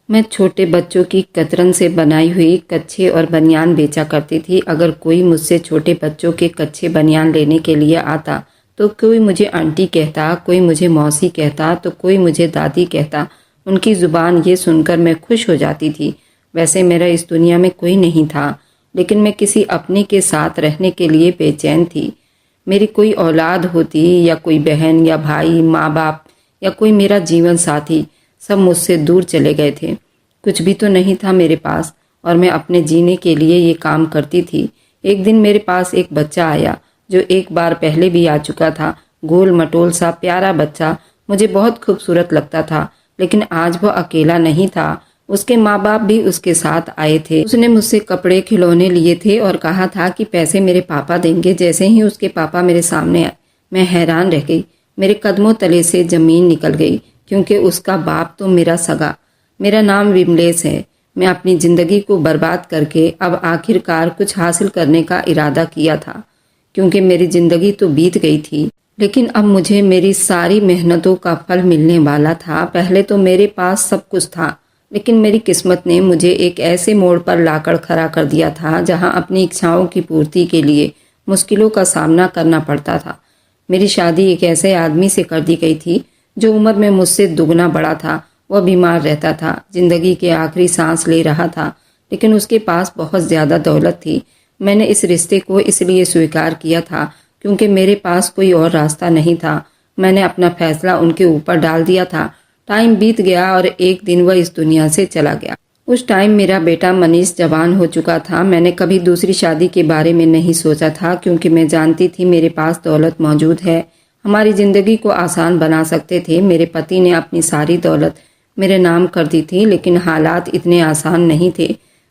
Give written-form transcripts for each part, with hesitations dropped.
मैं छोटे बच्चों की कतरन से बनाई हुई कच्छे और बनियान बेचा करती थी। अगर कोई मुझसे छोटे बच्चों के कच्छे बनियान लेने के लिए आता तो कोई मुझे आंटी कहता, कोई मुझे मौसी कहता, तो कोई मुझे दादी कहता। उनकी ज़ुबान ये सुनकर मैं खुश हो जाती थी। वैसे मेरा इस दुनिया में कोई नहीं था, लेकिन मैं किसी अपने के साथ रहने के लिए बेचैन थी। मेरी कोई औलाद होती या कोई बहन या भाई, माँ बाप या कोई मेरा जीवन साथी, सब मुझसे दूर चले गए थे। कुछ भी तो नहीं था मेरे पास और मैं अपने जीने के लिए ये काम करती थी। एक दिन मेरे पास एक बच्चा आया जो एक बार पहले भी आ चुका था। गोल मटोल सा प्यारा बच्चा, मुझे बहुत खूबसूरत लगता था, लेकिन आज वो अकेला नहीं था। उसके माँ बाप भी उसके साथ आए थे। उसने मुझसे कपड़े खिलौने लिए थे और कहा था कि पैसे मेरे पापा देंगे। जैसे ही उसके पापा मेरे सामने आए, मैं हैरान रह गई। मेरे कदमों तले से जमीन निकल गई, क्योंकि उसका बाप तो मेरा सगा। मेरा नाम विमलेश है। मैं अपनी जिंदगी को बर्बाद करके अब आखिरकार कुछ हासिल करने का इरादा किया था, क्योंकि मेरी जिंदगी तो बीत गई थी, लेकिन अब मुझे मेरी सारी मेहनतों का फल मिलने वाला था। पहले तो मेरे पास सब कुछ था, लेकिन मेरी किस्मत ने मुझे एक ऐसे मोड़ पर लाकर खड़ा कर दिया था जहां अपनी इच्छाओं की पूर्ति के लिए मुश्किलों का सामना करना पड़ता था। मेरी शादी एक ऐसे आदमी से कर दी गई थी जो उम्र में मुझसे दुगना बड़ा था। वह बीमार रहता था, जिंदगी के आखिरी सांस ले रहा था, लेकिन उसके पास बहुत ज़्यादा दौलत थी। मैंने इस रिश्ते को इसलिए स्वीकार किया था क्योंकि मेरे पास कोई और रास्ता नहीं था। मैंने अपना फैसला उनके ऊपर डाल दिया था। टाइम बीत गया और एक दिन वह इस दुनिया से चला गया। उस टाइम मेरा बेटा मनीष जवान हो चुका था। मैंने कभी दूसरी शादी के बारे में नहीं सोचा था, क्योंकि मैं जानती थी मेरे पास दौलत मौजूद है। हमारी ज़िंदगी को आसान बना सकते थे। मेरे पति ने अपनी सारी दौलत मेरे नाम कर दी थी, लेकिन हालात इतने आसान नहीं थे।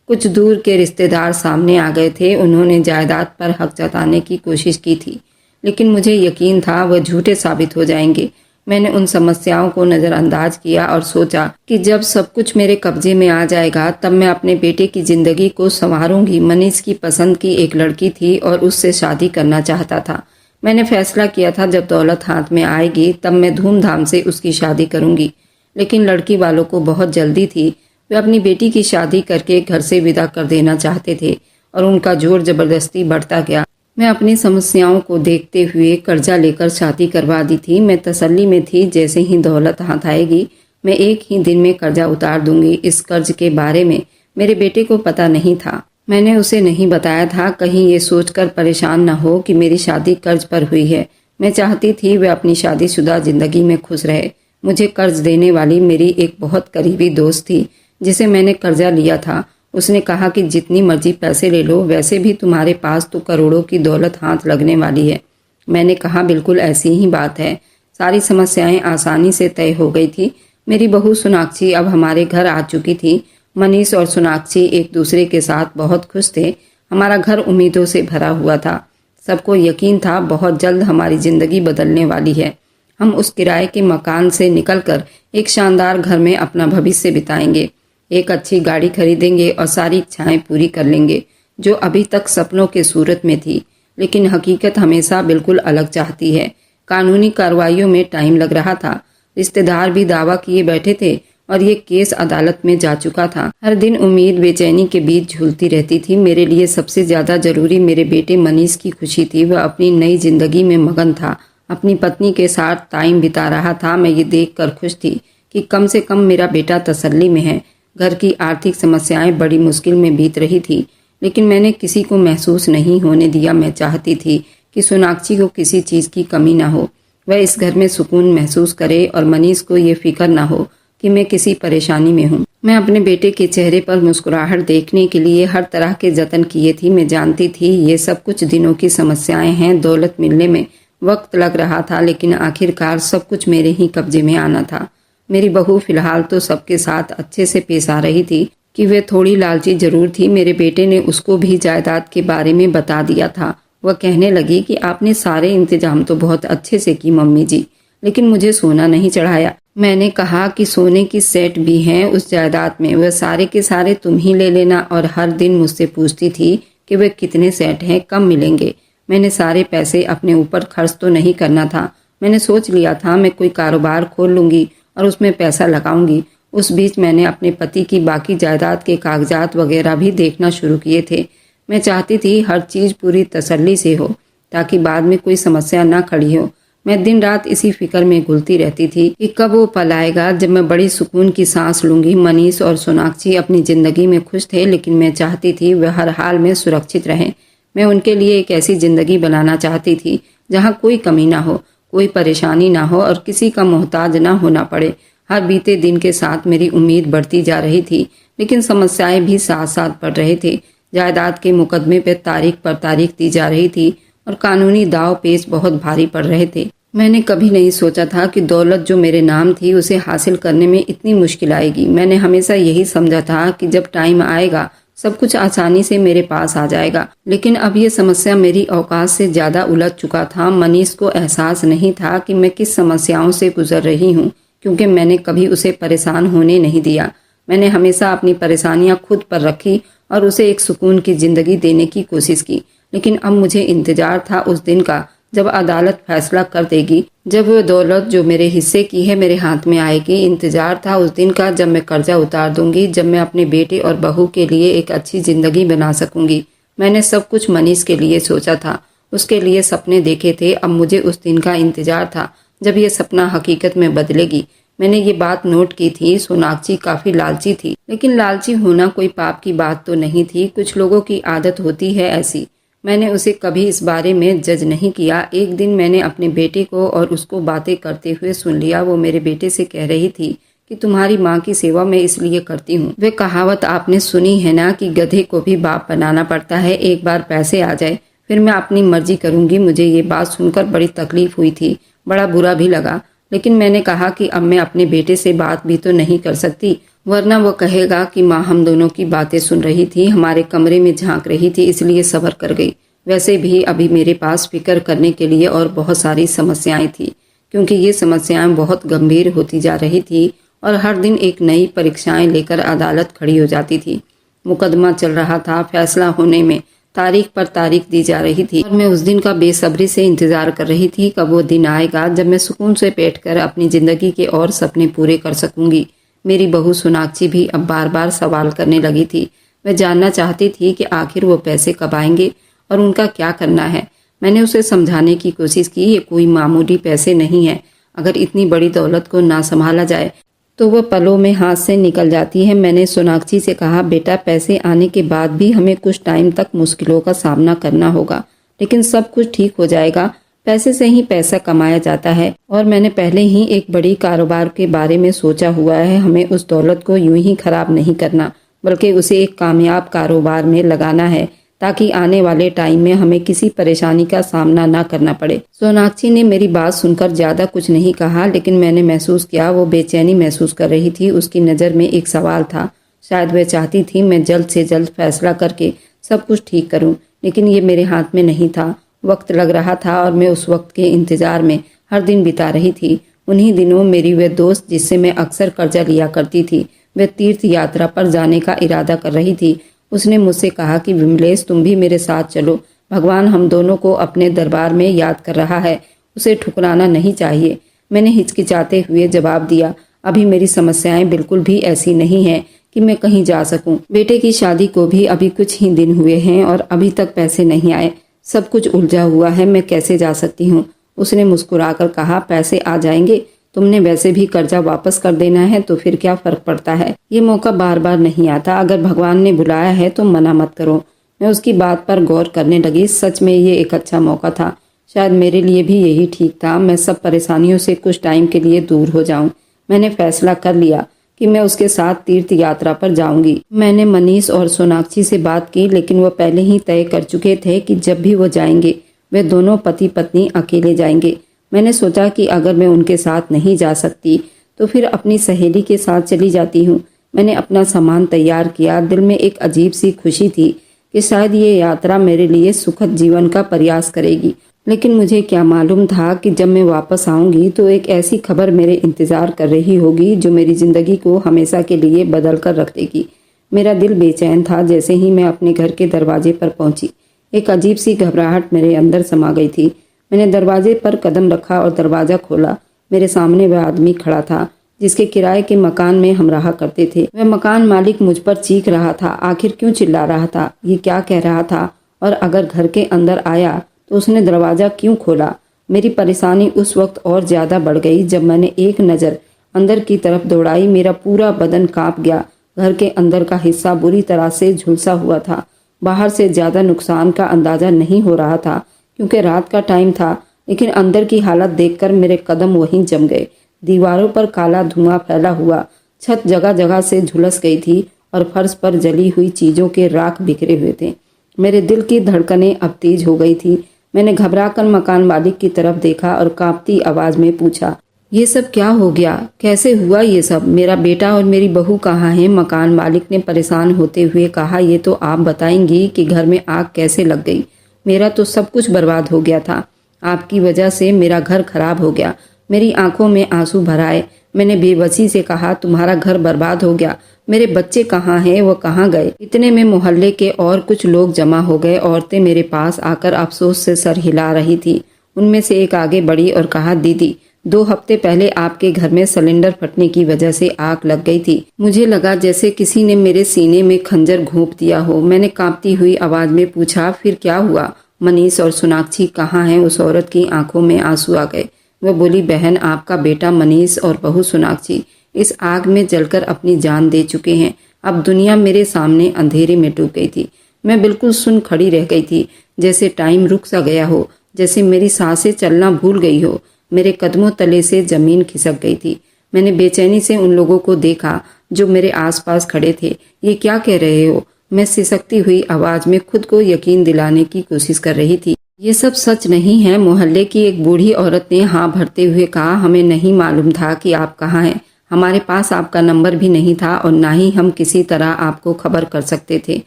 कुछ दूर के रिश्तेदार सामने आ गए थे। उन्होंने जायदाद पर हक जताने की कोशिश की थी, लेकिन मुझे यकीन था वह झूठे साबित हो जाएंगे। मैंने उन समस्याओं को नज़रअंदाज किया और सोचा कि जब सब कुछ मेरे कब्जे में आ जाएगा तब मैं अपने बेटे की ज़िंदगी को संवारूंगी। मनीष की पसंद की एक लड़की थी और उससे शादी करना चाहता था। मैंने फैसला किया था जब दौलत हाथ में आएगी तब मैं धूमधाम से उसकी शादी करूंगी। लेकिन लड़की वालों को बहुत जल्दी थी। वे अपनी बेटी की शादी करके घर से विदा कर देना चाहते थे और उनका जोर जबरदस्ती बढ़ता गया। मैं अपनी समस्याओं को देखते हुए कर्जा लेकर शादी करवा दी थी। मैं तसल्ली में थी, जैसे ही दौलत हाथ आएगी मैं एक ही दिन में कर्जा उतार दूंगी। इस कर्ज के बारे में मेरे बेटे को पता नहीं था। मैंने उसे नहीं बताया था, कहीं ये सोचकर परेशान न हो कि मेरी शादी कर्ज पर हुई है। मैं चाहती थी वह अपनी शादीशुदा जिंदगी में खुश रहे। मुझे कर्ज देने वाली मेरी एक बहुत करीबी दोस्त थी जिसे मैंने कर्जा लिया था। उसने कहा कि जितनी मर्जी पैसे ले लो, वैसे भी तुम्हारे पास तो करोड़ों की दौलत हाथ लगने वाली है। मैंने कहा बिल्कुल ऐसी ही बात है। सारी समस्याएं आसानी से तय हो गई थी। मेरी बहू सोनाक्षी अब हमारे घर आ चुकी थी। मनीष और सोनाक्षी एक दूसरे के साथ बहुत खुश थे। हमारा घर उम्मीदों से भरा हुआ था। सबको यकीन था बहुत जल्द हमारी जिंदगी बदलने वाली है। हम उस किराए के मकान से निकलकर एक शानदार घर में अपना भविष्य बिताएंगे, एक अच्छी गाड़ी खरीदेंगे और सारी इच्छाएं पूरी कर लेंगे जो अभी तक सपनों के सूरत में थी। लेकिन हकीकत हमेशा बिल्कुल अलग चाहती है। कानूनी कार्रवाइयों में टाइम लग रहा था। रिश्तेदार भी दावा किए बैठे थे और ये केस अदालत में जा चुका था। हर दिन उम्मीद बेचैनी के बीच झूलती रहती थी। मेरे लिए सबसे ज्यादा जरूरी मेरे बेटे मनीष की खुशी थी। वह अपनी नई जिंदगी में मगन था, अपनी पत्नी के साथ टाइम बिता रहा था। मैं ये देखकर खुश थी कि कम से कम मेरा बेटा तसल्ली में है। घर की आर्थिक समस्याएं बड़ी मुश्किल में बीत रही थी, लेकिन मैंने किसी को महसूस नहीं होने दिया। मैं चाहती थी कि सोनाक्षी को किसी चीज़ की कमी ना हो, वह इस घर में सुकून महसूस करे और मनीष को ये फिक्र ना हो कि मैं किसी परेशानी में हूँ। मैं अपने बेटे के चेहरे पर मुस्कुराहट देखने के लिए हर तरह के जतन किए थी। मैं जानती थी ये सब कुछ दिनों की समस्याएं हैं। दौलत मिलने में वक्त लग रहा था, लेकिन आखिरकार सब कुछ मेरे ही कब्जे में आना था। मेरी बहू फिलहाल तो सबके साथ अच्छे से पेश आ रही थी कि वे थोड़ी लालची जरूर थी। मेरे बेटे ने उसको भी जायदाद के बारे में बता दिया था। वह कहने लगी कि आपने सारे इंतजाम तो बहुत अच्छे से की मम्मी जी, लेकिन मुझे सोना नहीं चढ़ाया। मैंने कहा कि सोने की सेट भी हैं उस जायदाद में, वह सारे के सारे तुम ही ले लेना। और हर दिन मुझसे पूछती थी कि वे कितने सेट हैं, कब मिलेंगे। मैंने सारे पैसे अपने ऊपर खर्च तो नहीं करना था। मैंने सोच लिया था मैं कोई कारोबार खोल लूंगी और उसमें पैसा लगाऊंगी उस बीच मैंने अपने पति की बाकी जायदाद के कागजात वगैरह भी देखना शुरू किए थे। मैं चाहती थी हर चीज़ पूरी तसल्ली से हो ताकि बाद में कोई समस्या ना खड़ी हो। मैं दिन रात इसी फिक्र में घुलती रहती थी कि कब वो पल आएगा जब मैं बड़ी सुकून की सांस लूंगी। मनीष और सोनाक्षी अपनी ज़िंदगी में खुश थे, लेकिन मैं चाहती थी वे हर हाल में सुरक्षित रहें। मैं उनके लिए एक ऐसी ज़िंदगी बनाना चाहती थी जहाँ कोई कमी ना हो, कोई परेशानी ना हो और किसी का मोहताज ना होना पड़े। हर बीते दिन के साथ मेरी उम्मीद बढ़ती जा रही थी, लेकिन समस्याएं भी साथ साथ बढ़ रहे थे। जायदाद के मुकदमे पर तारीख दी जा रही थी और कानूनी दाव पेच बहुत भारी पड़ रहे थे। मैंने कभी नहीं सोचा था कि दौलत जो मेरे नाम थी उसे हासिल करने में इतनी मुश्किल आएगी। मैंने हमेशा यही समझा था कि जब टाइम आएगा सब कुछ आसानी से मेरे पास आ जाएगा, लेकिन अब ये समस्या मेरी औकात से ज्यादा उलझ चुका था। मनीष को एहसास नहीं था कि मैं किस समस्याओं से गुजर रही हूँ, क्योंकि मैंने कभी उसे परेशान होने नहीं दिया। मैंने हमेशा अपनी परेशानियां खुद पर रखी और उसे एक सुकून की जिंदगी देने की कोशिश की। लेकिन अब मुझे इंतजार था उस दिन का जब अदालत फैसला कर देगी, जब वह दौलत जो मेरे हिस्से की है मेरे हाथ में आएगी। इंतजार था उस दिन का जब मैं कर्जा उतार दूंगी, जब मैं अपने बेटे और बहू के लिए एक अच्छी जिंदगी बना सकूंगी। मैंने सब कुछ मनीष के लिए सोचा था, उसके लिए सपने देखे थे। अब मुझे उस दिन का इंतजार था जब यह सपना हकीकत में बदलेगी। मैंने ये बात नोट की थी, सोनाक्षी काफी लालची थी, लेकिन लालची होना कोई पाप की बात तो नहीं थी। कुछ लोगों की आदत होती है ऐसी। मैंने उसे कभी इस बारे में जज नहीं किया। एक दिन मैंने अपने बेटे को और उसको बातें करते हुए सुन लिया। वो मेरे बेटे से कह रही थी कि तुम्हारी माँ की सेवा मैं इसलिए करती हूँ। वे कहावत आपने सुनी है ना कि गधे को भी बाप बनाना पड़ता है। एक बार पैसे आ जाए फिर मैं अपनी मर्जी करूंगी। मुझे ये बात सुनकर बड़ी तकलीफ हुई थी, बड़ा बुरा भी लगा, लेकिन मैंने कहा कि अब मैं अपने बेटे से बात भी तो नहीं कर सकती, वरना वो कहेगा कि माँ हम दोनों की बातें सुन रही थी, हमारे कमरे में झांक रही थी, इसलिए सब्र कर गई। वैसे भी अभी मेरे पास फिक्र करने के लिए और बहुत सारी समस्याएं थी, क्योंकि ये समस्याएं बहुत गंभीर होती जा रही थी और हर दिन एक नई परीक्षाएं लेकर अदालत खड़ी हो जाती थी। मुकदमा चल रहा था, फैसला होने में तारीख पर तारीख दी जा रही थी और मैं उस दिन का बेसब्री से इंतजार कर रही थी। कब वो दिन आएगा जब मैं सुकून से बैठकर अपनी जिंदगी के और सपने पूरे कर सकूंगी। मेरी बहू सोनाक्षी भी अब बार बार सवाल करने लगी थी। वह जानना चाहती थी कि आखिर वो पैसे कब आएंगे और उनका क्या करना है। मैंने उसे समझाने की कोशिश की, ये कोई मामूली पैसे नहीं है। अगर इतनी बड़ी दौलत को ना संभाला जाए तो वह पलों में हाथ से निकल जाती है। मैंने सोनाक्षी से कहा, बेटा पैसे आने के बाद भी हमें कुछ टाइम तक मुश्किलों का सामना करना होगा, लेकिन सब कुछ ठीक हो जाएगा। पैसे से ही पैसा कमाया जाता है और मैंने पहले ही एक बड़ी कारोबार के बारे में सोचा हुआ है। हमें उस दौलत को यूं ही खराब नहीं करना, बल्कि उसे एक कामयाब कारोबार में लगाना है ताकि आने वाले टाइम में हमें किसी परेशानी का सामना ना करना पड़े। सोनाक्षी ने मेरी बात सुनकर ज्यादा कुछ नहीं कहा, लेकिन मैंने महसूस किया वो बेचैनी महसूस कर रही थी। उसकी नज़र में एक सवाल था। शायद वह चाहती थी मैं जल्द से जल्द फैसला करके सब कुछ ठीक करूं, लेकिन ये मेरे हाथ में नहीं था। वक्त लग रहा था और मैं उस वक्त के इंतजार में हर दिन बिता रही थी। उन्हीं दिनों मेरी वह दोस्त जिससे मैं अक्सर कर्जा लिया करती थी, वह तीर्थ यात्रा पर जाने का इरादा कर रही थी। उसने मुझसे कहा कि विमलेश तुम भी मेरे साथ चलो, भगवान हम दोनों को अपने दरबार में याद कर रहा है, उसे ठुकराना नहीं चाहिए। मैंने हिचकिचाते हुए जवाब दिया, अभी मेरी समस्याएं बिल्कुल भी ऐसी नहीं हैं कि मैं कहीं जा सकूं। बेटे की शादी को भी अभी कुछ ही दिन हुए हैं और अभी तक पैसे नहीं आए, सब कुछ उलझा हुआ है, मैं कैसे जा सकती हूँ। उसने मुस्कुराकर कहा, पैसे आ जाएंगे, तुमने वैसे भी कर्जा वापस कर देना है तो फिर क्या फर्क पड़ता है। ये मौका बार बार नहीं आता, अगर भगवान ने बुलाया है तो मना मत करो। मैं उसकी बात पर गौर करने लगी। सच में ये एक अच्छा मौका था, शायद मेरे लिए भी यही ठीक था। मैं सब परेशानियों से कुछ टाइम के लिए दूर हो जाऊं। मैंने फैसला कर लिया कि मैं उसके साथ तीर्थ यात्रा पर जाऊंगी। मैंने मनीष और सोनाक्षी से बात की, लेकिन वो पहले ही तय कर चुके थे कि जब भी वो जाएंगे वे दोनों पति पत्नी अकेले जाएंगे। मैंने सोचा कि अगर मैं उनके साथ नहीं जा सकती तो फिर अपनी सहेली के साथ चली जाती हूँ। मैंने अपना सामान तैयार किया। दिल में एक अजीब सी खुशी थी कि शायद ये यात्रा मेरे लिए सुखद जीवन का प्रयास करेगी, लेकिन मुझे क्या मालूम था कि जब मैं वापस आऊंगी तो एक ऐसी खबर मेरे इंतजार कर रही होगी जो मेरी जिंदगी को हमेशा के लिए बदल कर रख देगी। मेरा दिल बेचैन था। जैसे ही मैं अपने घर के दरवाजे पर पहुंची, एक अजीब सी घबराहट मेरे अंदर समा गई थी। मैंने दरवाजे पर कदम रखा और दरवाजा खोला। मेरे सामने वह आदमी खड़ा था। जिसके किराए के मकान में हम रहा करते थे। वह मकान मालिक मुझ पर चीख रहा था। आखिर क्यों चिल्ला रहा था? ये क्या कह रहा था? और अगर घर के अंदर आया तो उसने दरवाज़ा क्यों खोला? मेरी परेशानी उस वक्त और ज़्यादा बढ़ गई जब मैंने एक नज़र अंदर की तरफ दौड़ाई। मेरा पूरा बदन कांप गया। घर के अंदर का हिस्सा बुरी तरह से झुलसा हुआ था। बाहर से ज़्यादा नुकसान का अंदाज़ा नहीं हो रहा था क्योंकि रात का टाइम था, लेकिन अंदर की हालत देखकर मेरे कदम वहीं जम गए। दीवारों पर काला धुआं फैला हुआ, छत जगह जगह से झुलस गई थी और फर्श पर जली हुई चीज़ों के राख बिखरे हुए थे। मेरे दिल की धड़कनें अब तेज हो गई थी। मैंने घबराकर मकान मालिक की तरफ देखा और कांपती आवाज में पूछा, ये सब क्या हो गया? कैसे हुआ ये सब? मेरा बेटा और मेरी बहू कहाँ हैं? मकान मालिक ने परेशान होते हुए कहा, ये तो आप बताएंगी कि घर में आग कैसे लग गई। मेरा तो सब कुछ बर्बाद हो गया था। आपकी वजह से मेरा घर खराब हो गया। मेरी आंखों में आंसू भर आए। मैंने बेबसी से कहा, तुम्हारा घर बर्बाद हो गया, मेरे बच्चे कहाँ हैं? वो कहाँ गए? इतने में मोहल्ले के और कुछ लोग जमा हो गए। औरतें मेरे पास आकर अफसोस से सर हिला रही थी। उनमें से एक आगे बढ़ी और कहा, दीदी 2 हफ्ते पहले आपके घर में सिलेंडर फटने की वजह से आग लग गई थी। मुझे लगा जैसे किसी ने मेरे सीने में खंजर घोंप दिया हो। मैंने कांपती हुई आवाज में पूछा, फिर क्या हुआ? मनीष और सोनाक्षी कहाँ हैं? उस औरत की आंखों में आंसू आ गए। वह बोली, बहन, आपका बेटा मनीष और बहू सोनाक्षी इस आग में जलकर अपनी जान दे चुके हैं। अब दुनिया मेरे सामने अंधेरे में डूब गई थी। मैं बिल्कुल सुन खड़ी रह गई थी, जैसे टाइम रुक सा गया हो, जैसे मेरी सांसें चलना भूल गई हो। मेरे कदमों तले से जमीन खिसक गई थी। मैंने बेचैनी से उन लोगों को देखा जो मेरे आसपास खड़े थे। ये क्या कह रहे हो? मैं सिसकती हुई आवाज में खुद को यकीन दिलाने की कोशिश कर रही थी। ये सब सच नहीं है। मोहल्ले की एक बूढ़ी औरत ने हाँ भरते हुए कहा, हमें नहीं मालूम था कि आप कहाँ हैं। हमारे पास आपका नंबर भी नहीं था और ना ही हम किसी तरह आपको खबर कर सकते थे।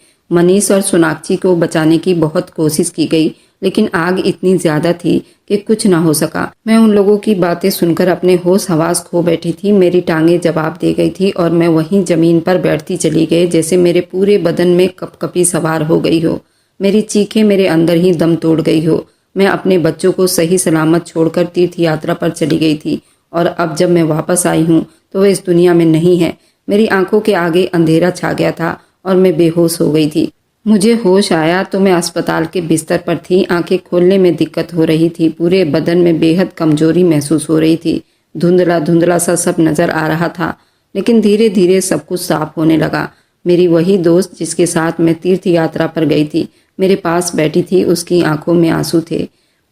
मनीष और सोनाक्षी को बचाने की बहुत कोशिश की गई, लेकिन आग इतनी ज्यादा थी कि कुछ ना हो सका। मैं उन लोगों की बातें सुनकर अपने होश हवास खो बैठी थी। मेरी टांगें जवाब दे गई थी और मैं वहीं जमीन पर बैठती चली गई, जैसे मेरे पूरे बदन में कपकपी सवार हो गई हो। मेरी चीखें मेरे अंदर ही दम तोड़ गई हो। मैं अपने बच्चों को सही सलामत छोड़कर तीर्थ यात्रा पर चली गई थी और अब जब मैं वापस आई हूँ तो वह इस दुनिया में नहीं है। मेरी आंखों के आगे अंधेरा छा गया था और मैं बेहोश हो गई थी। मुझे होश आया तो मैं अस्पताल के बिस्तर पर थी। आंखें खोलने में दिक्कत हो रही थी। पूरे बदन में बेहद कमजोरी महसूस हो रही थी। धुंधला धुंधला सा सब नजर आ रहा था, लेकिन धीरे धीरे सब कुछ साफ होने लगा। मेरी वही दोस्त जिसके साथ मैं तीर्थ यात्रा पर गई थी मेरे पास बैठी थी। उसकी आंखों में आंसू थे।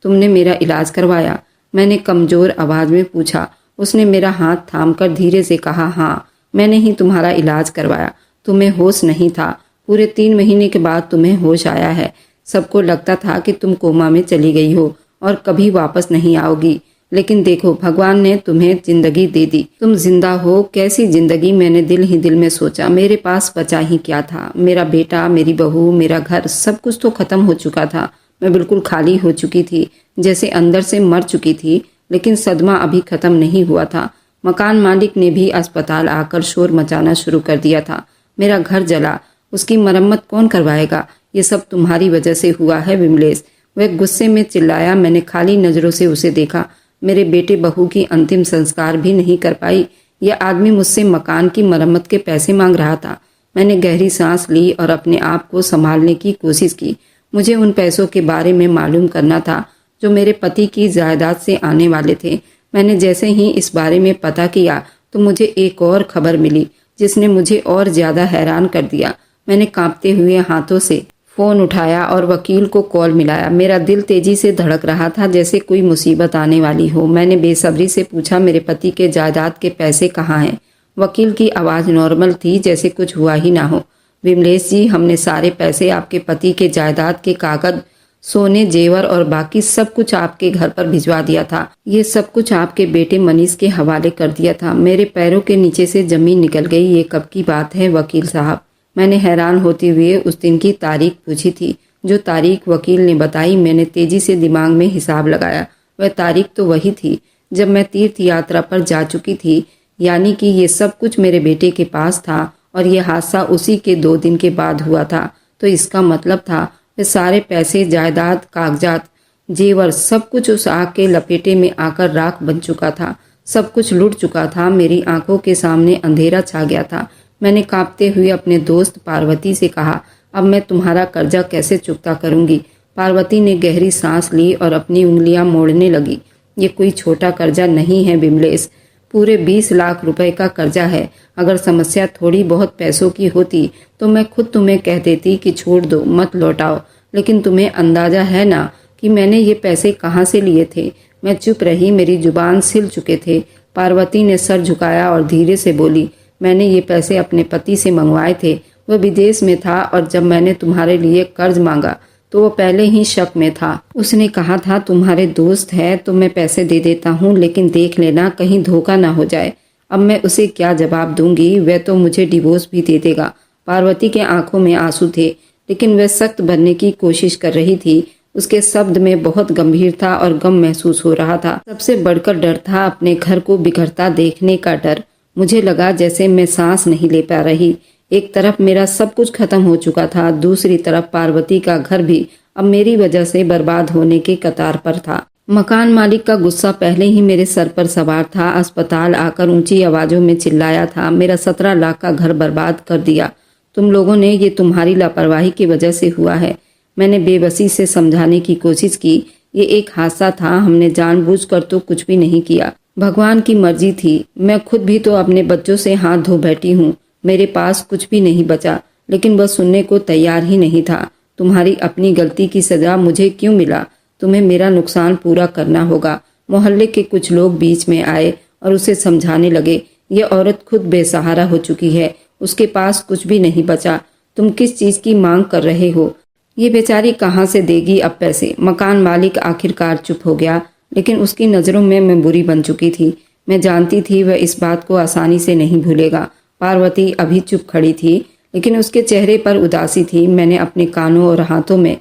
तुमने मेरा इलाज करवाया? मैंने कमजोर आवाज में पूछा। उसने मेरा हाथ थामकर धीरे से कहा, हाँ, मैंने ही तुम्हारा इलाज करवाया। तुम्हें होश नहीं था। पूरे 3 महीने के बाद तुम्हें होश आया है। सबको लगता था कि तुम कोमा में चली गई हो और कभी वापस नहीं आओगी, लेकिन देखो भगवान ने तुम्हें जिंदगी दे दी। तुम जिंदा हो। कैसी जिंदगी? मैंने दिल ही दिल में सोचा। मेरे पास बचा ही क्या था? मेरा बेटा, मेरी बहू, मेरा घर, सब कुछ तो खत्म हो चुका था। मैं बिल्कुल खाली हो चुकी थी, जैसे अंदर से मर चुकी थी। लेकिन सदमा अभी खत्म नहीं हुआ था। मकान मालिक ने भी अस्पताल आकर शोर मचाना शुरू कर दिया था। मेरा घर जला, उसकी मरम्मत कौन करवाएगा? ये सब तुम्हारी वजह से हुआ है विमलेश। वह गुस्से में चिल्लाया। मैंने खाली नजरों से उसे देखा। मेरे बेटे बहू की अंतिम संस्कार भी नहीं कर पाई। यह आदमी मुझसे मकान की मरम्मत के पैसे मांग रहा था। मैंने गहरी सांस ली और अपने आप को संभालने की कोशिश की। मुझे उन पैसों के बारे में मालूम करना था जो मेरे पति की जायदाद से आने वाले थे। मैंने जैसे ही इस बारे में पता किया तो मुझे एक और खबर मिली जिसने मुझे और ज्यादा हैरान कर दिया। मैंने कांपते हुए हाथों से फोन उठाया और वकील को कॉल मिलाया। मेरा दिल तेजी से धड़क रहा था, जैसे कोई मुसीबत आने वाली हो। मैंने बेसब्री से पूछा, मेरे पति के जायदाद के पैसे कहाँ हैं? वकील की आवाज नॉर्मल थी, जैसे कुछ हुआ ही ना हो। विमलेश जी, हमने सारे पैसे आपके पति के जायदाद के कागज, सोने, जेवर और बाकी सब कुछ आपके घर पर भिजवा दिया था। ये सब कुछ आपके बेटे मनीष के हवाले कर दिया था। मेरे पैरों के नीचे से जमीन निकल गई। ये कब की बात है वकील साहब? मैंने हैरान होते हुए उस दिन की तारीख पूछी थी। जो तारीख वकील ने बताई, मैंने तेजी से दिमाग में हिसाब लगाया। वह तारीख तो वही थी जब मैं तीर्थ यात्रा पर जा चुकी थी, यानी कि ये सब कुछ मेरे बेटे के पास था और ये हादसा उसी के 2 दिन के बाद हुआ था। तो इसका मतलब था वे सारे पैसे, जायदाद, कागजात, जेवर, सब कुछ उस आग के लपेटे में आकर राख बन चुका था। सब कुछ लुट चुका था। मेरी आंखों के सामने अंधेरा छा गया था। मैंने कांपते हुए अपने दोस्त पार्वती से कहा, अब मैं तुम्हारा कर्जा कैसे चुकता करूंगी। पार्वती ने गहरी सांस ली और अपनी उंगलियां मोड़ने लगी। ये कोई छोटा कर्जा नहीं है बिमलेश, पूरे 20 लाख रुपए का कर्जा है। अगर समस्या थोड़ी बहुत पैसों की होती तो मैं खुद तुम्हें कह देती कि छोड़ दो, मत लौटाओ, लेकिन तुम्हें अंदाजा है ना कि मैंने ये पैसे कहाँ से लिए थे। मैं चुप रही, मेरी जुबान सिल चुके थे। पार्वती ने सर झुकाया और धीरे से बोली, मैंने ये पैसे अपने पति से मंगवाए थे। वह विदेश में था और जब मैंने तुम्हारे लिए कर्ज मांगा तो वो पहले ही शक में था। उसने कहा था तुम्हारे दोस्त है तो मैं पैसे दे देता हूँ, लेकिन देख लेना कहीं धोखा ना हो जाए। अब मैं उसे क्या जवाब दूंगी, वह तो मुझे डिवोर्स भी दे देगा। पार्वती के आंखों में आंसू थे, लेकिन वह सख्त बनने की कोशिश कर रही थी। उसके शब्द में बहुत गंभीरता और गम महसूस हो रहा था। सबसे बढ़कर डर था अपने घर को बिखरता देखने का डर। मुझे लगा जैसे मैं सांस नहीं ले पा रही। एक तरफ मेरा सब कुछ खत्म हो चुका था, दूसरी तरफ पार्वती का घर भी अब मेरी वजह से बर्बाद होने के कतार पर था। मकान मालिक का गुस्सा पहले ही मेरे सर पर सवार था। अस्पताल आकर ऊंची आवाजों में चिल्लाया था, मेरा 17 लाख का घर बर्बाद कर दिया। तुम लोगों ने, ये तुम्हारी लापरवाही की वजह से हुआ है। मैंने बेबसी से समझाने की कोशिश की, ये एक हादसा था, हमने जानबूझकर तो कुछ भी नहीं किया। भगवान की मर्जी थी। मैं खुद भी तो अपने बच्चों से हाथ धो बैठी हूँ। मेरे पास कुछ भी नहीं बचा, लेकिन वह सुनने को तैयार ही नहीं था। तुम्हारी अपनी गलती की सजा मुझे क्यों मिला? तुम्हें मेरा नुकसान पूरा करना होगा। मोहल्ले के कुछ लोग बीच में आए और उसे समझाने लगे, ये औरत खुद बेसहारा हो चुकी है, उसके पास कुछ भी नहीं बचा। तुम किस चीज की मांग कर रहे हो? ये बेचारी कहाँ से देगी अब पैसे? मकान मालिक आखिरकार चुप हो गया, लेकिन उसकी नजरों में मैं बुरी बन चुकी थी। मैं जानती थी वह इस बात को आसानी से नहीं भूलेगा। पार्वती अभी चुप खड़ी थी, लेकिन उसके चेहरे पर उदासी थी। मैंने अपने कानों और हाथों में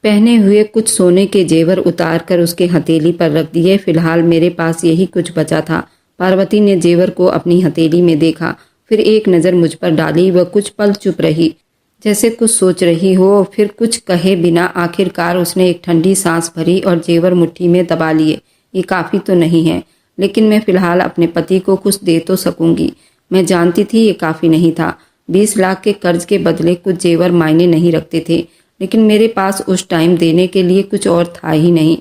पहने हुए कुछ सोने के जेवर उतार कर उसके हथेली पर रख दिए। फिलहाल मेरे पास यही कुछ बचा था। पार्वती ने जेवर को अपनी हथेली में देखा, फिर एक नज़र मुझ पर डाली। वह कुछ पल चुप रही, जैसे कुछ सोच रही हो, फिर कुछ कहे बिना आखिरकार उसने एक ठंडी सांस भरी और जेवर मुट्ठी में दबा लिए। ये काफ़ी तो नहीं है, लेकिन मैं फिलहाल अपने पति को कुछ दे तो सकूंगी। मैं जानती थी ये काफ़ी नहीं था। 20 लाख के कर्ज के बदले कुछ जेवर मायने नहीं रखते थे, लेकिन मेरे पास उस टाइम देने के लिए कुछ और था ही नहीं।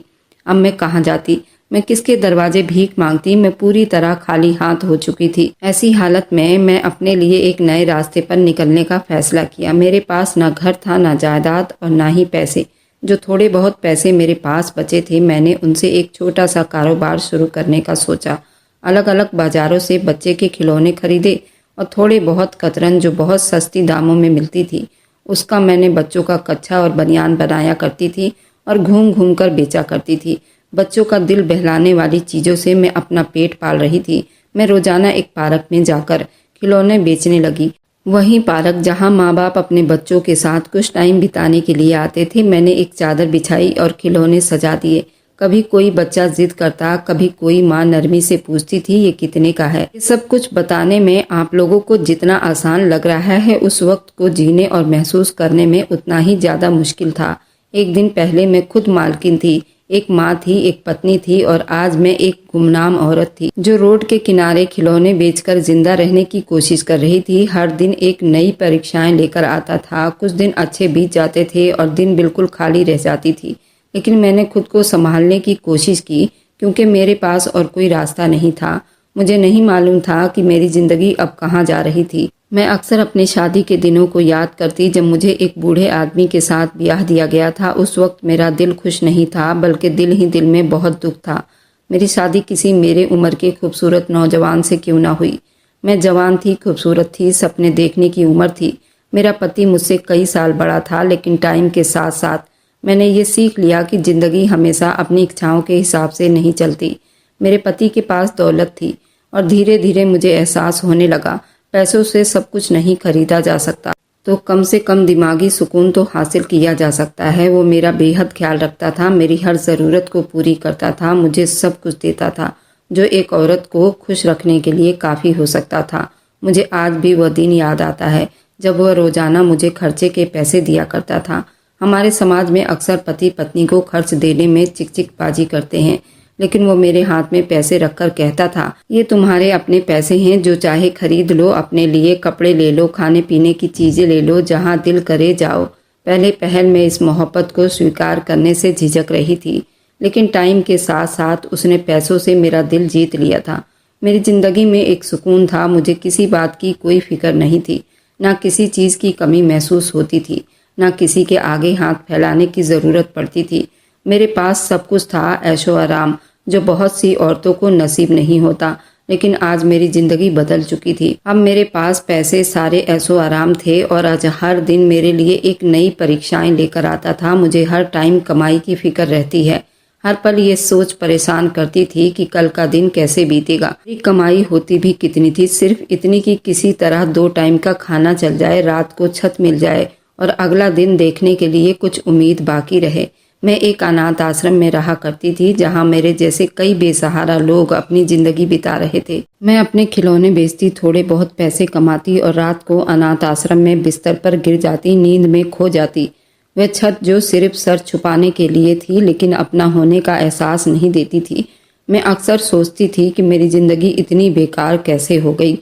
अब मैं कहाँ जाती? मैं किसके दरवाजे भीख मांगती? मैं पूरी तरह खाली हाथ हो चुकी थी। ऐसी हालत में मैं अपने लिए एक नए रास्ते पर निकलने का फैसला किया। मेरे पास ना घर था, ना जायदाद और ना ही पैसे। जो थोड़े बहुत पैसे मेरे पास बचे थे, मैंने उनसे एक छोटा सा कारोबार शुरू करने का सोचा। अलग अलग बाजारों से बच्चे के खिलौने खरीदे और थोड़े बहुत कतरन जो बहुत सस्ती दामों में मिलती थी, उसका मैंने बच्चों का कच्छा और बनियान बनाया करती थी और घूम घूम कर बेचा करती थी। बच्चों का दिल बहलाने वाली चीज़ों से मैं अपना पेट पाल रही थी। मैं रोजाना एक पार्क में जाकर खिलौने बेचने लगी। वही पार्क जहां माँ बाप अपने बच्चों के साथ कुछ टाइम बिताने के लिए आते थे। मैंने एक चादर बिछाई और खिलौने सजा दिए। कभी कोई बच्चा जिद करता, कभी कोई माँ नरमी से पूछती थी ये कितने का है। ये सब कुछ बताने में आप लोगों को जितना आसान लग रहा है, उस वक्त को जीने और महसूस करने में उतना ही ज्यादा मुश्किल था। एक दिन पहले मैं खुद मालकिन थी, एक माँ थी, एक पत्नी थी, और आज मैं एक गुमनाम औरत थी जो रोड के किनारे खिलौने बेचकर जिंदा रहने की कोशिश कर रही थी। हर दिन एक नई परीक्षाएं लेकर आता था। कुछ दिन अच्छे बीत जाते थे और दिन बिल्कुल खाली रह जाती थी, लेकिन मैंने खुद को संभालने की कोशिश की, क्योंकि मेरे पास और कोई रास्ता नहीं था। मुझे नहीं मालूम था कि मेरी जिंदगी अब कहाँ जा रही थी। मैं अक्सर अपनी शादी के दिनों को याद करती जब मुझे एक बूढ़े आदमी के साथ ब्याह दिया गया था। उस वक्त मेरा दिल खुश नहीं था, बल्कि दिल ही दिल में बहुत दुख था। मेरी शादी किसी मेरे उम्र के खूबसूरत नौजवान से क्यों ना हुई। मैं जवान थी, खूबसूरत थी, सपने देखने की उम्र थी। मेरा पति मुझसे कई साल बड़ा था, लेकिन टाइम के साथ साथ मैंने ये सीख लिया कि जिंदगी हमेशा अपनी इच्छाओं के हिसाब से नहीं चलती। मेरे पति के पास दौलत थी और धीरे धीरे मुझे एहसास होने लगा पैसों से सब कुछ नहीं खरीदा जा सकता, तो कम से कम दिमागी सुकून तो हासिल किया जा सकता है। वो मेरा बेहद ख्याल रखता था, मेरी हर ज़रूरत को पूरी करता था, मुझे सब कुछ देता था जो एक औरत को खुश रखने के लिए काफ़ी हो सकता था। मुझे आज भी वह दिन याद आता है जब वह रोज़ाना मुझे खर्चे के पैसे दिया करता था। हमारे समाज में अक्सर पति पत्नी को खर्च देने में चिकचिकबाजी करते हैं, लेकिन वो मेरे हाथ में पैसे रखकर कहता था, ये तुम्हारे अपने पैसे हैं, जो चाहे खरीद लो, अपने लिए कपड़े ले लो, खाने पीने की चीजें ले लो, जहाँ दिल करे जाओ। पहले पहल में इस मोहब्बत को स्वीकार करने से झिझक रही थी, लेकिन टाइम के साथ साथ उसने पैसों से मेरा दिल जीत लिया था। मेरी जिंदगी में एक सुकून था, मुझे किसी बात की कोई फिक्र नहीं थी, ना किसी चीज की कमी महसूस होती थी, ना किसी के आगे हाथ फैलाने की जरूरत पड़ती थी। मेरे पास सब कुछ था, ऐशो आराम, जो बहुत सी औरतों को नसीब नहीं होता। लेकिन आज मेरी जिंदगी बदल चुकी थी। अब मेरे पास पैसे, सारे ऐशो आराम थे और आज हर दिन मेरे लिए एक नई परीक्षाएं लेकर आता था। मुझे हर टाइम कमाई की फिक्र रहती है, हर पल ये सोच परेशान करती थी कि कल का दिन कैसे बीतेगा। मेरी कमाई होती भी कितनी थी, सिर्फ इतनी कि किसी तरह 2 टाइम का खाना चल जाए, रात को छत मिल जाए और अगला दिन देखने के लिए कुछ उम्मीद बाकी रहे। मैं एक अनाथ आश्रम में रहा करती थी, जहां मेरे जैसे कई बेसहारा लोग अपनी जिंदगी बिता रहे थे। मैं अपने खिलौने बेचती, थोड़े बहुत पैसे कमाती और रात को अनाथ आश्रम में बिस्तर पर गिर जाती, नींद में खो जाती। वह छत जो सिर्फ सर छुपाने के लिए थी, लेकिन अपना होने का एहसास नहीं देती थी। मैं अक्सर सोचती थी कि मेरी जिंदगी इतनी बेकार कैसे हो गई।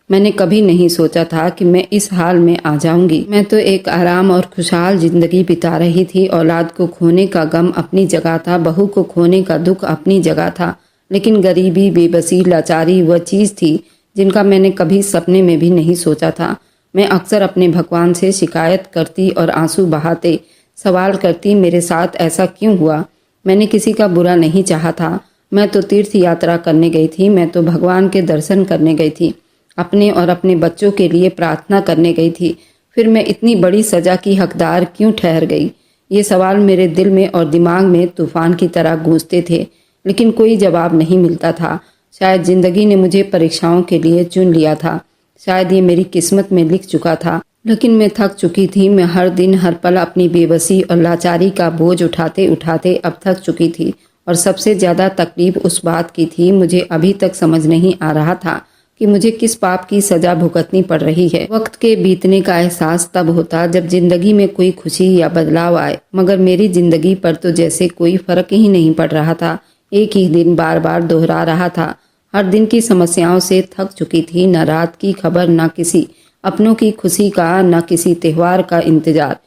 मैंने कभी नहीं सोचा था कि मैं इस हाल में आ जाऊंगी। मैं तो एक आराम और खुशहाल जिंदगी बिता रही थी। औलाद को खोने का गम अपनी जगह था, बहू को खोने का दुख अपनी जगह था, लेकिन गरीबी, बेबसी, लाचारी वह चीज थी जिनका मैंने कभी सपने में भी नहीं सोचा था। मैं अक्सर अपने भगवान से शिकायत करती और आंसू बहाते सवाल करती, मेरे साथ ऐसा क्यों हुआ? मैंने किसी का बुरा नहीं चाहा था। मैं तो तीर्थ यात्रा करने गई थी, मैं तो भगवान के दर्शन करने गई थी, अपने और अपने बच्चों के लिए प्रार्थना करने गई थी। फिर मैं इतनी बड़ी सजा की हकदार क्यों ठहर गई? ये सवाल मेरे दिल में और दिमाग में तूफान की तरह गूंजते थे, लेकिन कोई जवाब नहीं मिलता था। शायद जिंदगी ने मुझे परीक्षाओं के लिए चुन लिया था, शायद ये मेरी किस्मत में लिख चुका था। लेकिन मैं थक चुकी थी। मैं हर दिन हर पल अपनी बेबसी और लाचारी का बोझ उठाते उठाते अब थक चुकी थी। और सबसे ज्यादा तकलीफ उस बात की थी, मुझे अभी तक समझ नहीं आ रहा था कि मुझे किस पाप की सजा भुगतनी पड़ रही है। वक्त के बीतने का एहसास तब होता जब जिंदगी में कोई खुशी या बदलाव आए, मगर मेरी जिंदगी पर तो जैसे कोई फर्क ही नहीं पड़ रहा था। एक ही दिन बार बार दोहरा रहा था। हर दिन की समस्याओं से थक चुकी थी। न रात की खबर, न किसी अपनों की खुशी का, न किसी त्योहार का इंतजार।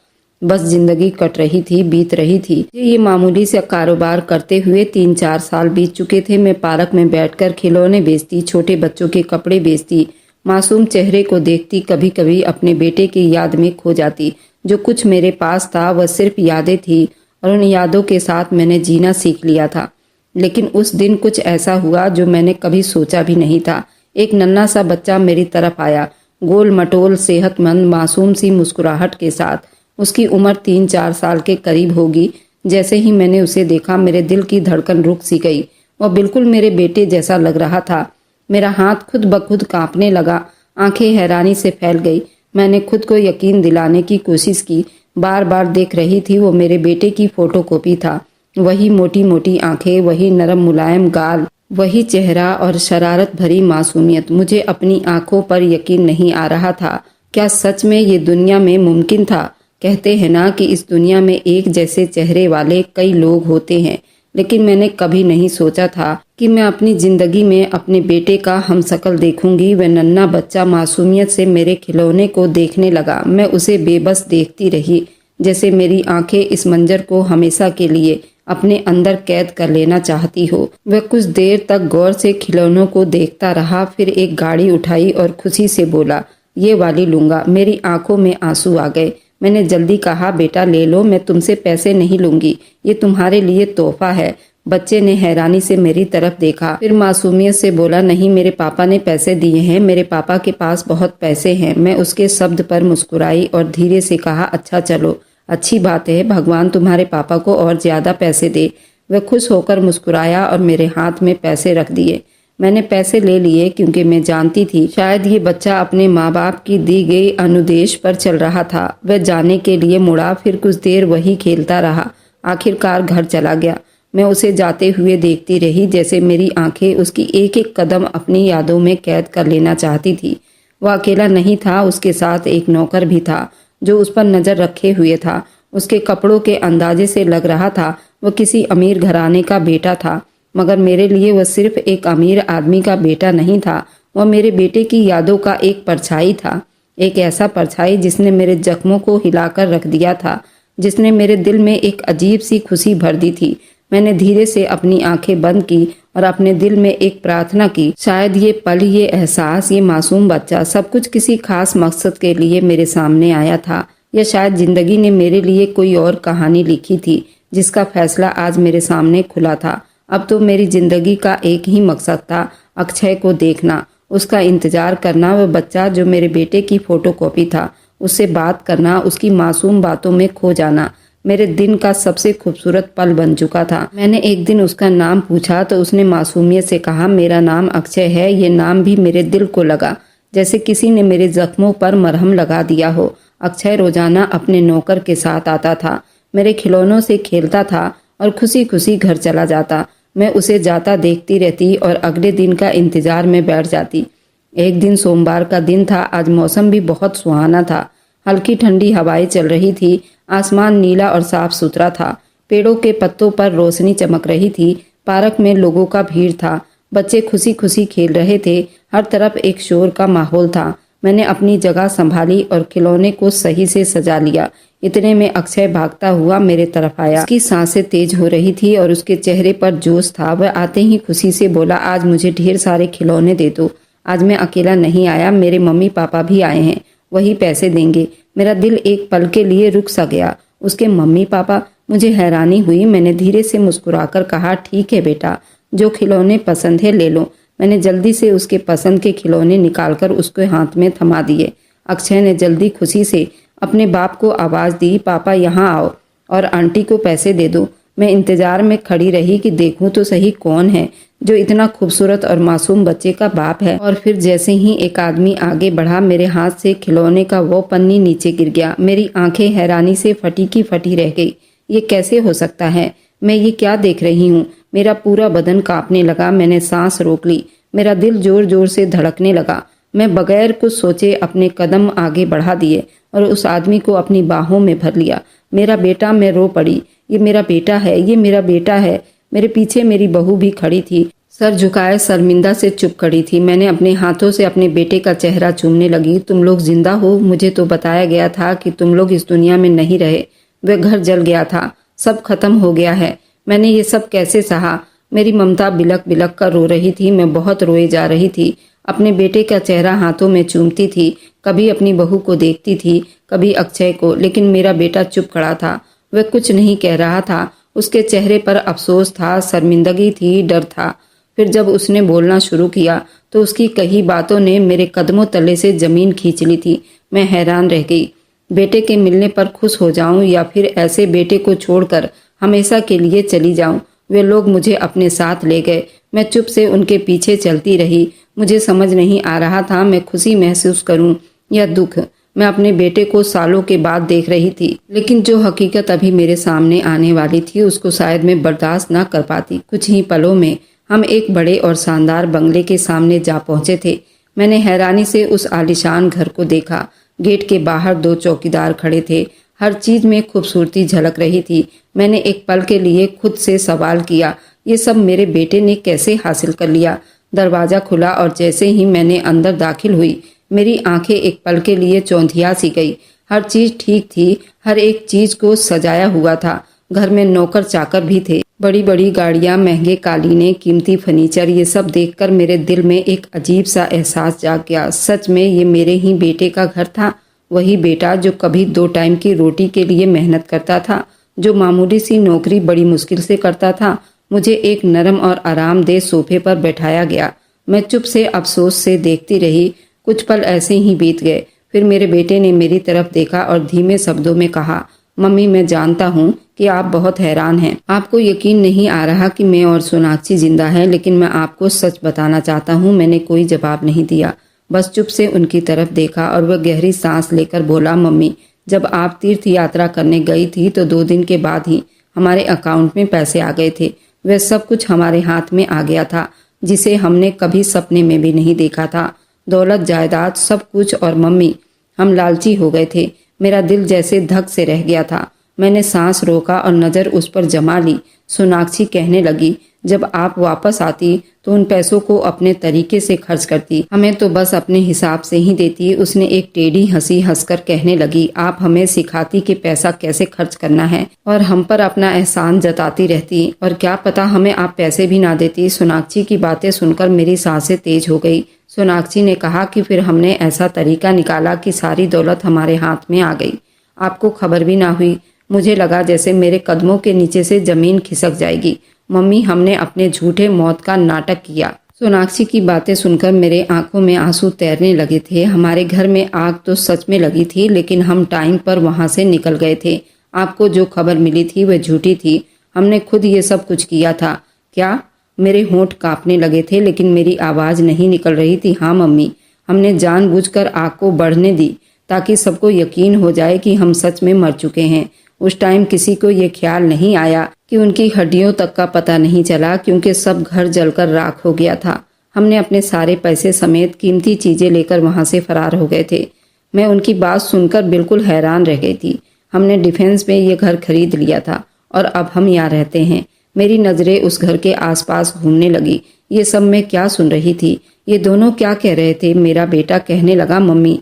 बस जिंदगी कट रही थी, बीत रही थी। ये मामूली से कारोबार करते हुए 3-4 साल बीत चुके थे। मैं पार्क में बैठकर खिलौने बेचती, छोटे बच्चों के कपड़े बेचती, मासूम चेहरे को देखती, कभी कभी अपने बेटे की याद में खो जाती। जो कुछ मेरे पास था वह सिर्फ यादें थी और उन यादों के साथ मैंने जीना सीख लिया था। लेकिन उस दिन कुछ ऐसा हुआ जो मैंने कभी सोचा भी नहीं था। एक नन्हा सा बच्चा मेरी तरफ आया, गोल मटोल, सेहतमंद, मासूम सी मुस्कुराहट के साथ। उसकी उम्र 3-4 साल के करीब होगी। जैसे ही मैंने उसे देखा, मेरे दिल की धड़कन रुक सी गई। वह बिल्कुल मेरे बेटे जैसा लग रहा था। मेरा हाथ खुद ब खुद कांपने लगा, आंखें हैरानी से फैल गई। मैंने खुद को यकीन दिलाने की कोशिश की। बार बार देख रही थी, वो मेरे बेटे की फोटोकॉपी था। वही मोटी मोटी आंखें, वही नरम मुलायम गाल, वही चेहरा और शरारत भरी मासूमियत। मुझे अपनी आंखों पर यकीन नहीं आ रहा था। क्या सच में ये दुनिया में मुमकिन था? कहते हैं ना कि इस दुनिया में एक जैसे चेहरे वाले कई लोग होते हैं, लेकिन मैंने कभी नहीं सोचा था कि मैं अपनी जिंदगी में अपने बेटे का हमशक्ल देखूंगी। वह नन्हा बच्चा मासूमियत से मेरे खिलौने को देखने लगा। मैं उसे बेबस देखती रही, जैसे मेरी आंखें इस मंजर को हमेशा के लिए अपने अंदर कैद कर लेना चाहती हो। वह कुछ देर तक गौर से खिलौनों को देखता रहा, फिर एक गाड़ी उठाई और खुशी से बोला, ये वाली लूंगा। मेरी आंखों में आंसू आ गए। मैंने जल्दी कहा, बेटा ले लो, मैं तुमसे पैसे नहीं लूंगी, ये तुम्हारे लिए तोहफा है। बच्चे ने हैरानी से मेरी तरफ देखा, फिर मासूमियत से बोला, नहीं, मेरे पापा ने पैसे दिए हैं, मेरे पापा के पास बहुत पैसे हैं। मैं उसके शब्द पर मुस्कुराई और धीरे से कहा, अच्छा चलो, अच्छी बात है, भगवान तुम्हारे पापा को और ज्यादा पैसे दे। वह खुश होकर मुस्कुराया और मेरे हाथ में पैसे रख दिए। मैंने पैसे ले लिए क्योंकि मैं जानती थी शायद ये बच्चा अपने माँ बाप की दी गई अनुदेश पर चल रहा था। वह जाने के लिए मुड़ा, फिर कुछ देर वही खेलता रहा, आखिरकार घर चला गया। मैं उसे जाते हुए देखती रही, जैसे मेरी आंखें उसकी एक एक कदम अपनी यादों में कैद कर लेना चाहती थी। वह अकेला नहीं था, उसके साथ एक नौकर भी था जो उस पर नजर रखे हुए था। उसके कपड़ों के अंदाजे से लग रहा था वह किसी अमीर घराने का बेटा था। मगर मेरे लिए वह सिर्फ एक अमीर आदमी का बेटा नहीं था, वह मेरे बेटे की यादों का एक परछाई था। एक ऐसा परछाई जिसने मेरे जख्मों को हिलाकर रख दिया था, जिसने मेरे दिल में एक अजीब सी खुशी भर दी थी। मैंने धीरे से अपनी आंखें बंद की और अपने दिल में एक प्रार्थना की। शायद ये पल, ये एहसास, ये मासूम बच्चा, सब कुछ किसी खास मकसद के लिए मेरे सामने आया था, या शायद जिंदगी ने मेरे लिए कोई और कहानी लिखी थी जिसका फैसला आज मेरे सामने खुला था। अब तो मेरी जिंदगी का एक ही मकसद था, अक्षय को देखना, उसका इंतजार करना। वह बच्चा जो मेरे बेटे की फोटोकॉपी था, उससे बात करना, उसकी मासूम बातों में खो जाना मेरे दिन का सबसे खूबसूरत पल बन चुका था। मैंने एक दिन उसका नाम पूछा तो उसने मासूमियत से कहा, मेरा नाम अक्षय है। ये नाम भी मेरे दिल को लगा, जैसे किसी ने मेरे जख्मों पर मरहम लगा दिया हो। अक्षय रोजाना अपने नौकर के साथ आता था, मेरे खिलौनों से खेलता था और खुशी खुशी घर चला जाता। मैं उसे जाता देखती रहती और अगले दिन का इंतजार में बैठ जाती। एक दिन सोमवार का दिन था। आज मौसम भी बहुत सुहाना था। हल्की ठंडी हवाएं चल रही थी। आसमान नीला और साफ सुथरा था। पेड़ों के पत्तों पर रोशनी चमक रही थी। पार्क में लोगों का भीड़ था। बच्चे खुशी खुशी खेल रहे थे। हर तरफ एक शोर का माहौल था। मैंने अपनी जगह संभाली और खिलौने को सही से सजा लिया। इतने में अक्षय भागता हुआ मेरे तरफ आया। उसकी सांसें तेज हो रही थी और उसके चेहरे पर जोश था। वह आते ही खुशी से बोला, आज मुझे ढेर सारे खिलौने दे दो। आज मैं अकेला नहीं आया, मेरे मम्मी पापा भी आए हैं, वही पैसे देंगे। मेरा दिल एक पल के लिए रुक सा गया। उसके मम्मी पापा? मुझे हैरानी हुई। मैंने धीरे से मुस्कुराकर कहा, ठीक है बेटा, जो खिलौने पसंद है ले लो। मैंने जल्दी से उसके पसंद के खिलौने निकालकर उसके हाथ में थमा दिए। अक्षय ने जल्दी खुशी से अपने बाप को आवाज दी, पापा यहाँ आओ और आंटी को पैसे दे दो। मैं इंतजार में खड़ी रही कि देखूं तो सही कौन है जो इतना खूबसूरत और मासूम बच्चे का बाप है। और फिर जैसे ही एक आदमी आगे बढ़ा, मेरे हाथ से खिलौने का वो पन्नी नीचे गिर गया। मेरी आंखें हैरानी से फटी की फटी रह गई। ये कैसे हो सकता है? मैं ये क्या देख रही हूँ? मेरा पूरा बदन कांपने लगा। मैंने सांस रोक ली। मेरा दिल जोर जोर से धड़कने लगा। मैं बगैर कुछ सोचे अपने कदम आगे बढ़ा दिए और उस आदमी को अपनी बाहों में भर लिया। मेरा बेटा! मैं रो पड़ी। ये मेरा बेटा है, ये मेरा बेटा है। मेरे पीछे मेरी बहू भी खड़ी थी, सर झुकाए शर्मिंदा से चुप खड़ी थी। मैंने अपने हाथों से अपने बेटे का चेहरा चूमने लगी। तुम लोग जिंदा हो? मुझे तो बताया गया था कि तुम लोग इस दुनिया में नहीं रहे। वह घर जल गया था, सब खत्म हो गया है। मैंने ये सब कैसे सहा? मेरी ममता बिलक बिलक कर रो रही थी। मैं बहुत रोए जा रही थी। अपने बेटे का चेहरा हाथों में चूमती थी। कभी अपनी बहू को देखती थी, कभी अक्षय को, लेकिन मेरा बेटा चुप खड़ा था। वह कुछ नहीं कह रहा था। उसके चेहरे पर अफसोस था, शर्मिंदगी थी, डर था। फिर जब उसने बोलना शुरू किया तो उसकी कही बातों ने मेरे कदमों तले से जमीन खींच ली थी। मैं हैरान रह गई। बेटे के मिलने पर खुश हो जाऊं या फिर ऐसे बेटे को छोड़कर हमेशा के लिए चली जाऊं। वे लोग मुझे अपने साथ ले गए। मैं चुप से उनके पीछे चलती रही। मुझे समझ नहीं आ रहा था मैं खुशी महसूस करूं या दुख। मैं अपने बेटे को सालों के बाद देख रही थी, लेकिन जो हकीकत अभी मेरे सामने आने वाली थी उसको शायद मैं बर्दाश्त न कर पाती। कुछ ही पलों में हम एक बड़े और शानदार बंगले के सामने जा पहुंचे थे। मैंने हैरानी से उस आलीशान घर को देखा। गेट के बाहर 2 चौकीदार खड़े थे। हर चीज में खूबसूरती झलक रही थी। मैंने एक पल के लिए खुद से सवाल किया, ये सब मेरे बेटे ने कैसे हासिल कर लिया? दरवाजा खुला और जैसे ही मैंने अंदर दाखिल हुई, मेरी आंखें एक पल के लिए चौंधिया सी गई। हर चीज ठीक थी, हर एक चीज को सजाया हुआ था। घर में नौकर चाकर भी थे। बड़ी बड़ी गाड़ियां, महंगे कालीने, कीमती फर्नीचर, ये सब देखकर मेरे दिल में एक अजीब सा एहसास जाग गया। सच में ये मेरे ही बेटे का घर था। वही बेटा जो कभी 2 टाइम की रोटी के लिए मेहनत करता था, जो मामूली सी नौकरी बड़ी मुश्किल से करता था। मुझे एक नरम और आरामदेह सोफे पर बैठाया गया। मैं चुप से अफसोस से देखती रही। कुछ पल ऐसे ही बीत गए। फिर मेरे बेटे ने मेरी तरफ देखा और धीमे शब्दों में कहा, मम्मी, मैं जानता हूँ कि आप बहुत हैरान हैं। आपको यकीन नहीं आ रहा कि मैं और सोनाक्षी जिंदा है, लेकिन मैं आपको सच बताना चाहता हूँ। मैंने कोई जवाब नहीं दिया, बस चुप से उनकी तरफ देखा और वह गहरी सांस लेकर बोला, मम्मी, जब आप तीर्थ यात्रा करने गई थी तो 2 दिन के बाद ही हमारे अकाउंट में पैसे आ गए थे। वह सब कुछ हमारे हाथ में आ गया था, जिसे हमने कभी सपने में भी नहीं देखा था। दौलत, जायदाद, सब कुछ। और मम्मी, हम लालची हो गए थे। मेरा दिल जैसे धक से रह गया था। मैंने सांस रोका और नजर उस पर जमा ली। सोनाक्षी कहने लगी, जब आप वापस आती तो उन पैसों को अपने तरीके से खर्च करती, हमें तो बस अपने हिसाब से ही देती। उसने एक टेढ़ी हंसी हंसकर कहने लगी, आप हमें सिखाती कि पैसा कैसे खर्च करना है और हम पर अपना एहसान जताती रहती, और क्या पता हमें आप पैसे भी ना देती। सोनाक्षी की बातें सुनकर मेरी सांसें तेज हो गई। सोनाक्षी ने कहा कि फिर हमने ऐसा तरीका निकाला कि सारी दौलत हमारे हाथ में आ गई, आपको खबर भी ना हुई। मुझे लगा जैसे मेरे कदमों के नीचे से जमीन खिसक जाएगी। मम्मी, हमने अपने झूठे मौत का नाटक किया। सोनाक्षी की बातें सुनकर मेरे आंखों में आंसू तैरने लगे थे। हमारे घर में आग तो सच में लगी थी, लेकिन हम टाइम पर वहां से निकल गए थे। आपको जो खबर मिली थी वह झूठी थी। हमने खुद ये सब कुछ किया था। क्या? मेरे होंठ कांपने लगे थे, लेकिन मेरी आवाज नहीं निकल रही थी। हाँ मम्मी, हमने जानबूझकर आग को बढ़ने दी ताकि सबको यकीन हो जाए कि हम सच में मर चुके हैं। उस टाइम किसी को ये ख्याल नहीं आया कि उनकी हड्डियों तक का पता नहीं चला, क्योंकि सब घर जलकर राख हो गया था। हमने अपने सारे पैसे समेत कीमती चीजें लेकर वहां से फरार हो गए थे। मैं उनकी बात सुनकर बिल्कुल हैरान रह गई थी। हमने डिफेंस में ये घर खरीद लिया था और अब हम यहाँ रहते हैं। मेरी नजरें उस घर के आसपास घूमने लगी। ये सब मैं क्या सुन रही थी? ये दोनों क्या कह रहे थे? मेरा बेटा कहने लगा, मम्मी,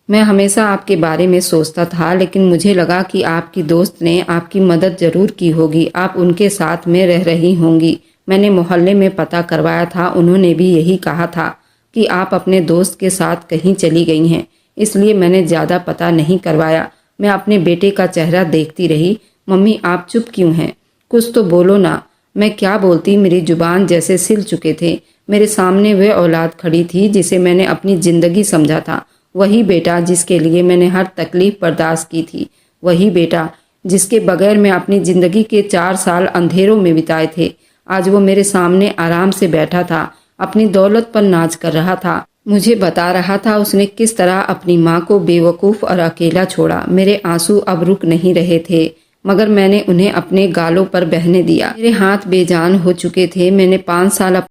मैं हमेशा आपके बारे में सोचता था, लेकिन मुझे लगा कि आपकी दोस्त ने आपकी मदद जरूर की होगी। आप उनके साथ में रह रही होंगी। मैंने मोहल्ले में पता करवाया था, उन्होंने भी यही कहा था कि आप अपने दोस्त के साथ कहीं चली गई हैं, इसलिए मैंने ज़्यादा पता नहीं करवाया। मैं अपने बेटे का चेहरा देखती रही। मम्मी, आप चुप क्यों हैं? कुछ तो बोलो ना। मैं क्या बोलती, मेरी जुबान जैसे सिल चुके थे। मेरे सामने वह औलाद खड़ी थी जिसे मैंने अपनी जिंदगी समझा था। वही बेटा जिसके लिए मैंने हर तकलीफ बर्दाश्त की थी। वही बेटा जिसके बगैर मैं अपनी जिंदगी के 4 साल अंधेरों में बिताए थे। आज वो मेरे सामने आराम से बैठा था, अपनी दौलत पर नाज कर रहा था। मुझे बता रहा था उसने किस तरह अपनी माँ को बेवकूफ़ और अकेला छोड़ा। मेरे आंसू अब रुक नहीं रहे थे, मगर मैंने उन्हें अपने गालों पर बहने दिया। मेरे हाथ बेजान हो चुके थे। मैंने 5 साल